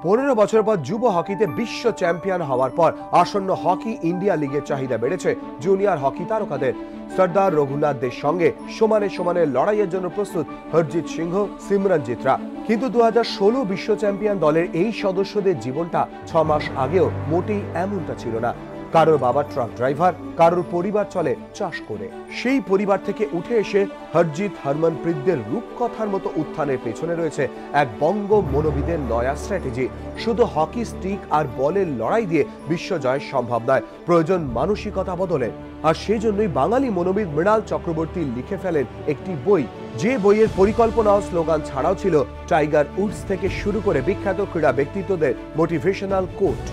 15 বছর পর যুব হকিতে বিশ্ব চ্যাম্পিয়ন হওয়ার পর আসন্ন হকি ইন্ডিয়া লিগের চাহিদা বেড়েছে জুনিয়র হকি তারকাদের। সর্দার রঘুনাথদের সঙ্গে সমানে সমানে লড়াইয়ের জন্য প্রস্তুত হরজিৎ সিংহ, সিমরনজিতরা। কিন্তু 2016 বিশ্ব চ্যাম্পিয়ন দলের এই সদস্যদের জীবনটা 6 মাস আগেও মোটেই এমনটা ছিল না। কারোর বাবা ট্রাক ড্রাইভার, কারোর পরিবার চলে চাষ করে। সেই পরিবার থেকে উঠে এসে হরজিৎ, হরমনপ্রীতদের রূপকথার মতো উত্থানের পেছনে রয়েছে এক বঙ্গ মনোবিদের নয়া স্ট্র্যাটেজি। শুধু হকি স্টিক আর বলের লড়াই দিয়ে বিশ্ব জয় সম্ভব নয়, প্রয়োজন মানসিকতা বদলে। আর সেই জন্যই বাঙালি মনোবিদ মৃণাল চক্রবর্তী লিখে ফেলেন একটি বই, যে বইয়ের পরিকল্পনা ও স্লোগান ছাড়াও ছিল টাইগার উডস থেকে শুরু করে বিখ্যাত ক্রীড়া ব্যক্তিত্বদের মোটিভেশনাল কোট।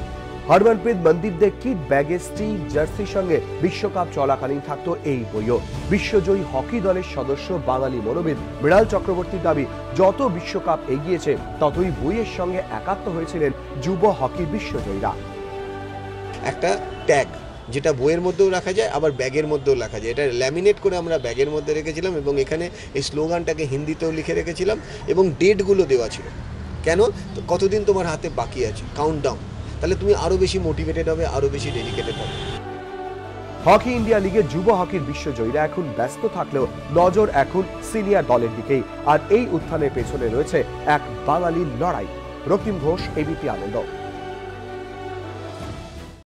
হরমনপ্রীত মনদীপদের কিট ব্যাগে স্টিক জার্সির সঙ্গে বিশ্বকাপ চলাকালীন থাকতো এই বইও। বিশ্বজয়ী হকি দলের সদস্য বাঙালি মনোবিদ মৃণাল চক্রবর্তীর দাবি, যত বিশ্বকাপ এগিয়েছে ততই বইয়ের সঙ্গে একাত্ম হয়েছিলেন যুব হকি বিশ্বজয়ীরা। একটা ট্যাগ যেটা বইয়ের মধ্যেও রাখা যায়, আবার ব্যাগের মধ্যেও রাখা যায়, এটা ল্যামিনেট করে আমরা ব্যাগের মধ্যে রেখেছিলাম এবং এখানে এই স্লোগানটাকে হিন্দিতেও লিখে রেখেছিলাম এবং ডেটগুলো দেওয়া ছিল। কেন? কতদিন তোমার হাতে বাকি আছে, কাউন্টডাউন, তাহলে তুমি আরো বেশি মোটিভেটেড হবে, আরো বেশি ডেডিকেটেড হবে। হকি ইন্ডিয়া লিগে যুব হকির বিশ্বজয়ীরা এখন ব্যস্ত থাকলেও নজর এখন সিনিয়র দলের দিকেই। আর এই উত্থানের পেছনে রয়েছে এক বাঙালির লড়াই। রক্তিম ঘোষ, এবিপি আনন্দ।